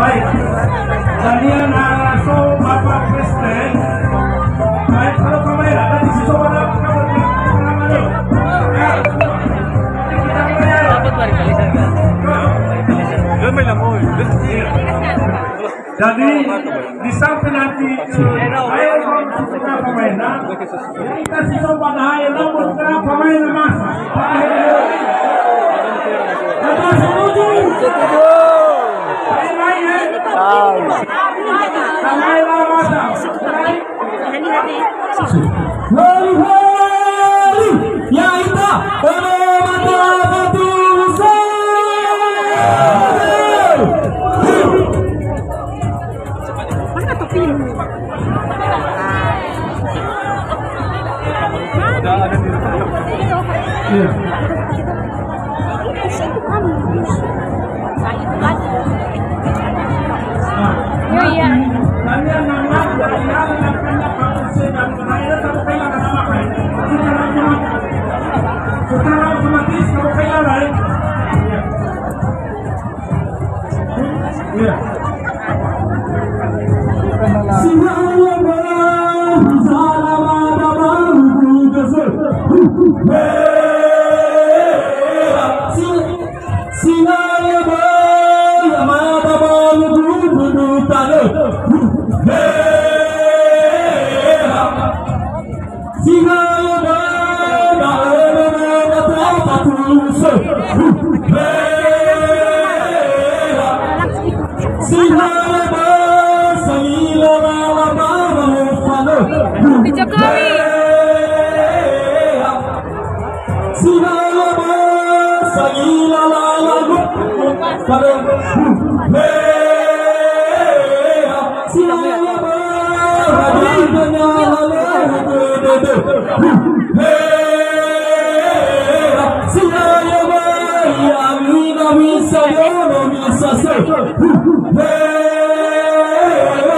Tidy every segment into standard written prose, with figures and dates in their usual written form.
Baik. Danian Araso Bapak Presiden. Baik, kalau kamera tadi si coba dapat kabar jadi di samping nanti ayo pemain kita sih coba ayo namun pemain mas ya itu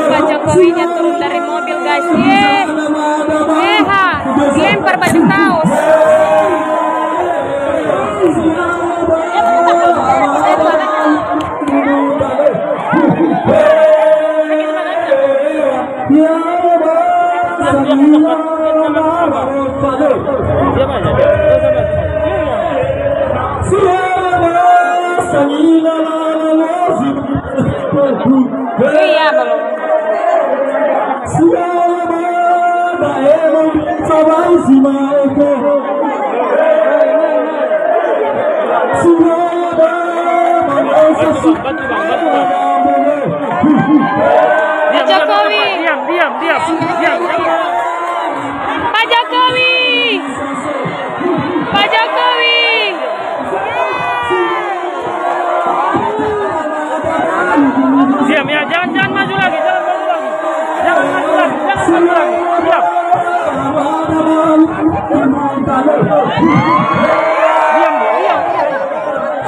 Pak Jokowinya turun dari mobil guys. Dilempar baju kaos. Iya belum. Pak Jokowi. Diam. Pak Jokowi. Pak Jokowi. Diam ya, jangan maju lagi, jangan maju lagi. Diam.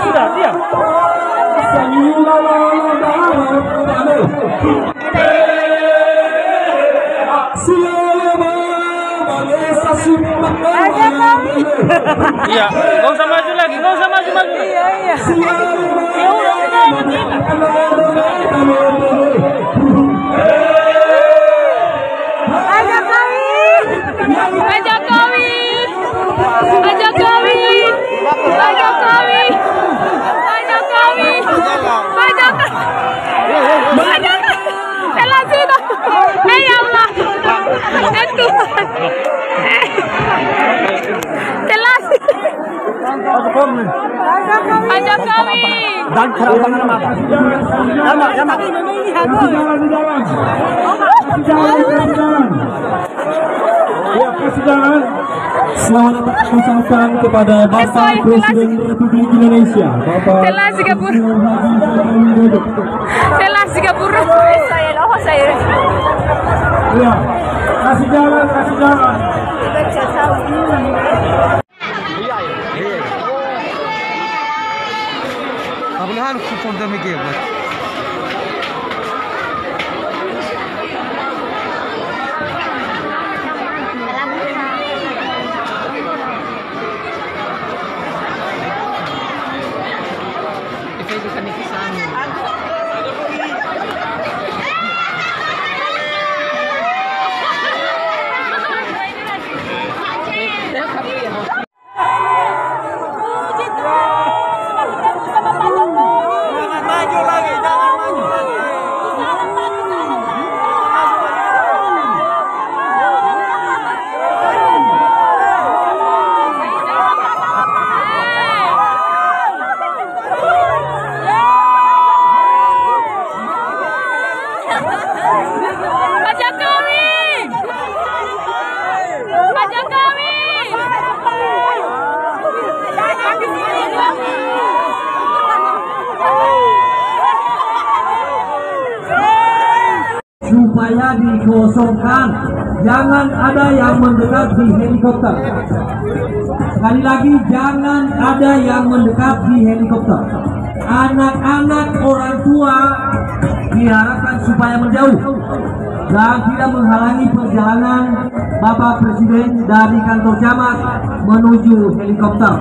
Sudah, diam. Iya, nggak usah maju lagi, nggak usah maju. Iya. Ya udah, Pak Jokowi. Selamat ucapkan kepada Bapak Presiden Republik Indonesia, Bapak Singapura. Saya. Ya, kasih jalan. Ablahan kupon kami kebat. Itu kami kesana. supaya dikosongkan. Jangan ada yang mendekat di helikopter. Sekali lagi, jangan ada yang mendekat di helikopter. Anak-anak, orang tua diharapkan supaya menjauh dan tidak menghalangi perjalanan Bapak Presiden dari kantor camat menuju helikopter.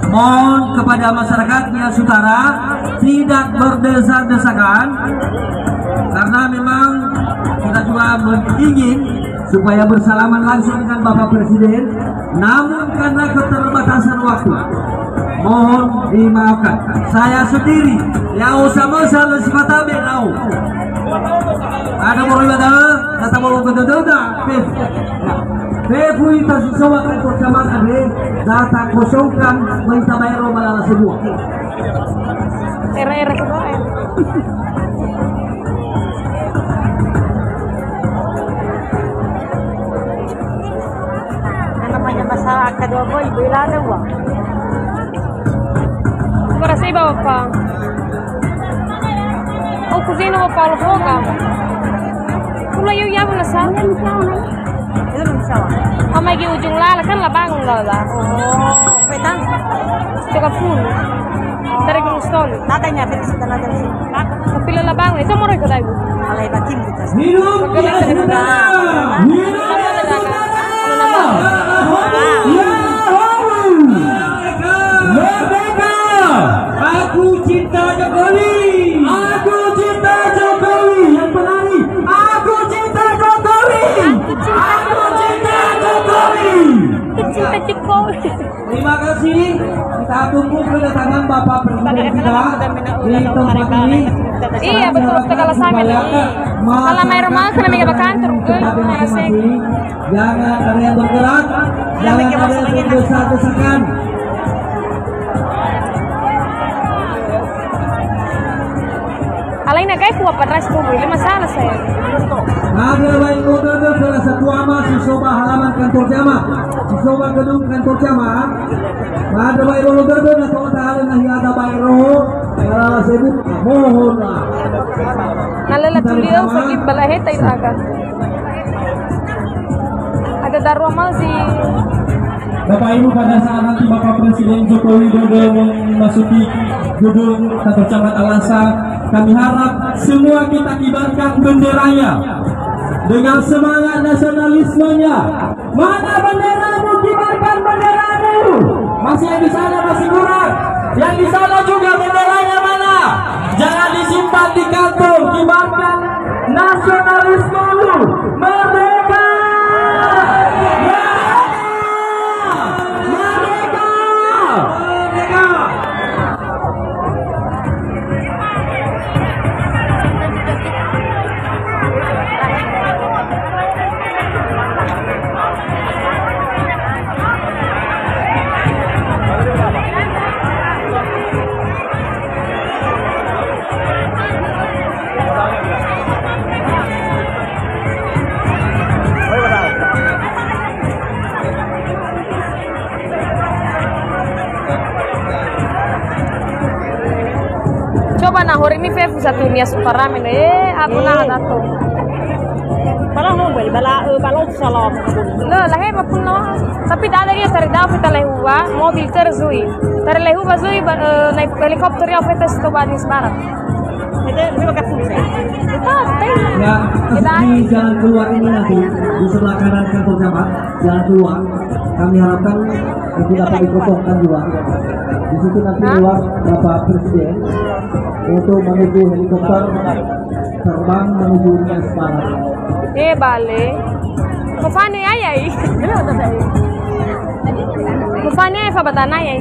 Mohon kepada masyarakat yang saudara tidak berdesak-desakan, karena memang kita juga ingin supaya bersalaman langsung dengan Bapak Presiden, namun karena keterbatasan waktu mohon dimaafkan. Saya sendiri yang usah-usah lesifata benau ada mau ibadah kata mau kedua Pepu itu sesuatu kantor camat ada data kosongkan minta bayar malah semua. Era semua ya. Namanya masalah kedua boy bilang uang. Agora sei bapak. Oh cozinha mau Paulo Foga. Pula eu ia na sala. Itu bisa. Ama gi ujung lala kan labang lala. Oh, petang. Toka full. Dari gunung stol. Nadanya bersih dan ada sih. Kapila labang itu mau ikut aku. Alai batin kita. Hidup ya saudara. Hidup ya saudara. Merdeka. Aku cinta Jokowi. Aku cinta Jokowi yang penari. Aku cinta Jokowi. Aku cinta Jokowi. Cinta Jokowi. Terima kasih. Kita tunggu kedatangan Bapak Presiden kita di tempat ini. Iya betul sekali sama nih. Kalau main rumah kena mega kantor kan. Jangan ada yang bergerak. Jangan ada yang berdesak-desakan. Alain agay kuha pa ras ko bili masalah saya. Ada baik order salah satu ama si soba halaman kantor camat, si soba gedung kantor camat. Ada baik order atau tahanan yang ada baik roh. Kalau sebut mohonlah. Nalala tuliw sa gibalahe tayo agad. Ada darwa mal si Bapak Ibu, pada saat nanti Bapak Presiden Joko Widodo memasuki gedung kantor camat Alasa, kami harap semua kita kibarkan benderanya dengan semangat nasionalismenya. Mana benderamu? Kibarkan benderamu. Masih yang di sana masih kurang. Yang di sana juga benderanya mana? Jangan disimpan di kantor. Kibarkan nasionalismemu. Merdeka! coba na hori mi fefu satu mia suparame aku na dato. Kalau mau beli balok salam. Lo lahe mapun no. Tapi ada dia tari daw kita lehuwa mobil terzui. Tari lehuwa zui na helikopter ya feta sto badis barat. Itu lebih pakai fungsi. Ya, di jalan keluar ini nanti di sebelah kanan kantor camat, jalan keluar. Kami harapkan itu dapat dikosongkan juga. Di situ nanti keluar Bapak Presiden untuk menuju helikopter terbang menuju Nias Barat. Bale. Kufani ayay. Kufani ay fabatan ayay.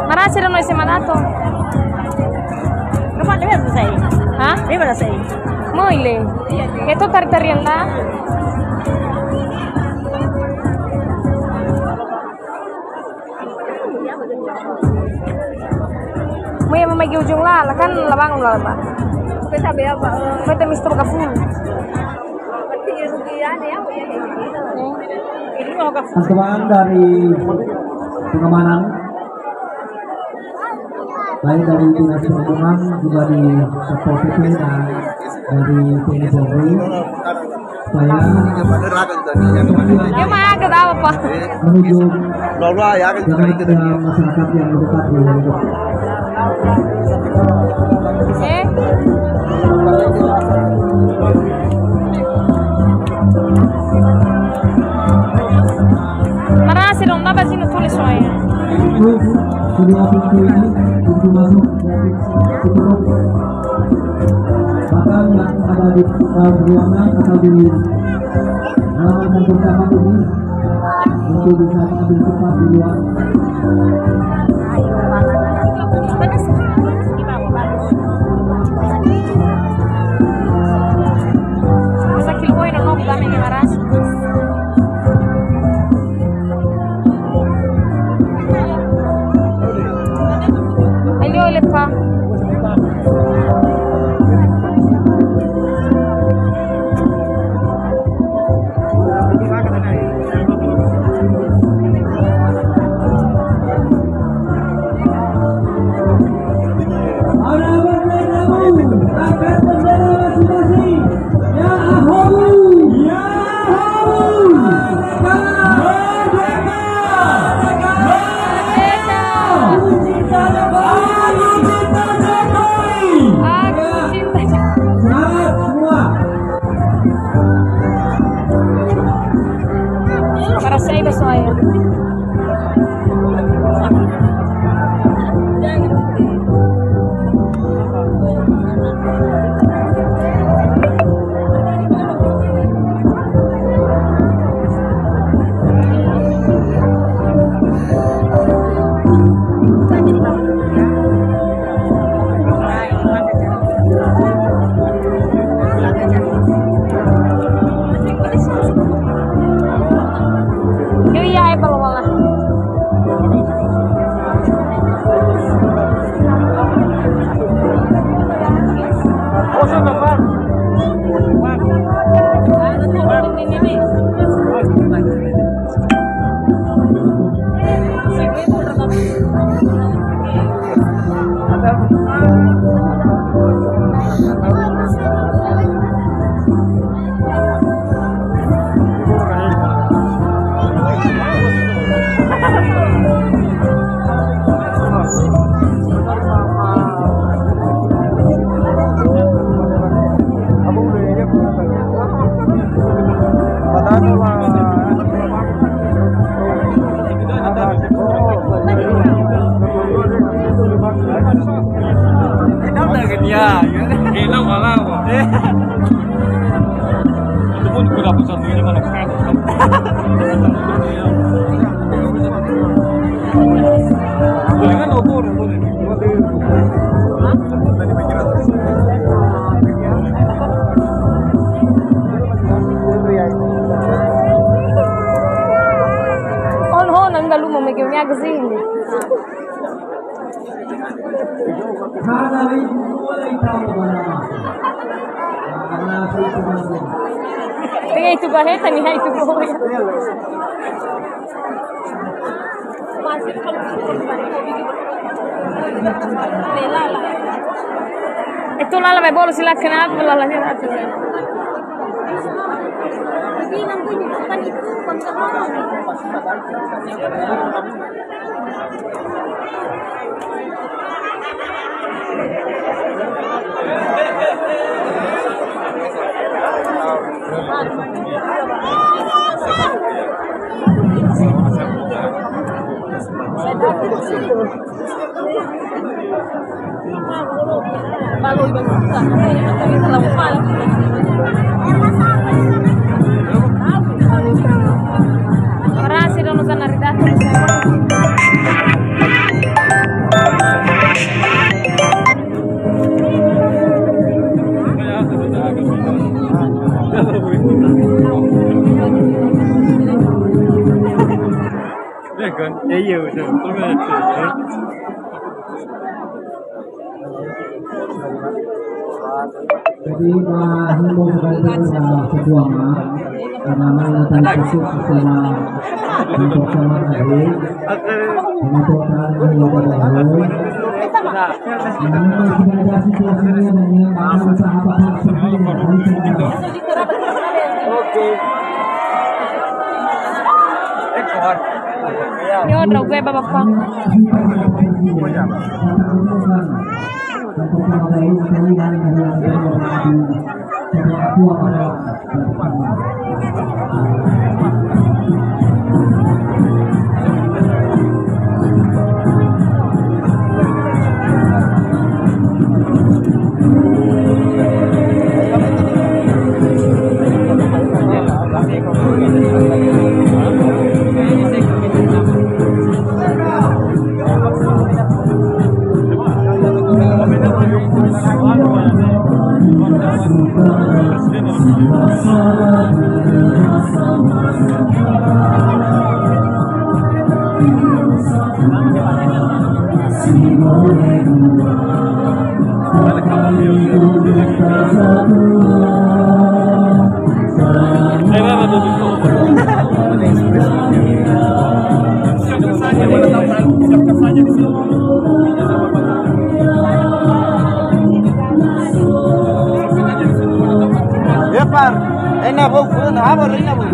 Marasi rin si Manato. Kapan dia selesai? Hah? Dia mana selesai? Moile. Ito tari-tarian la. Mo yung mamagi ujung la, kan labang laba. Kita sabi apa? Pwede mister ka full. Teman dari pengamanan baik dari dinas perhubungan juga di Satpol PP dan dari TNI Polri supaya Dia mah agak apa? menuju jalan masyarakat yang dekat di Lombok. Marasi dong, apa sih nulis soalnya? Itu kedua pintu ini, pintu masuk dari Cirebon. Bahkan yang ada di ruangan atau di halaman yang pertama ini untuk bisa mengambil tempat di luar. Masa kiloin dong, kami ini marasi. Olha pá. Para sa iba soalnya. Itu bahaya nih itu boy. Itu lala may bolo sila kenat lala niya natin. Hindi nang bukan itu pangkalan. Marasi dong sa naridad. Jadi menghimbau kepada ketua karena mengenai khusus bersama untuk sama tadi untuk Yo, gue babak pang. Enak bu, apa ini bu?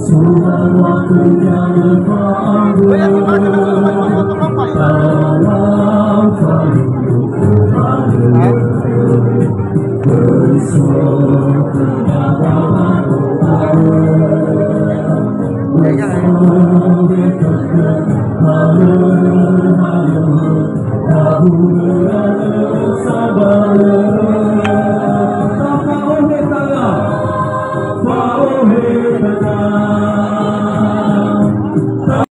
Semua waktu yang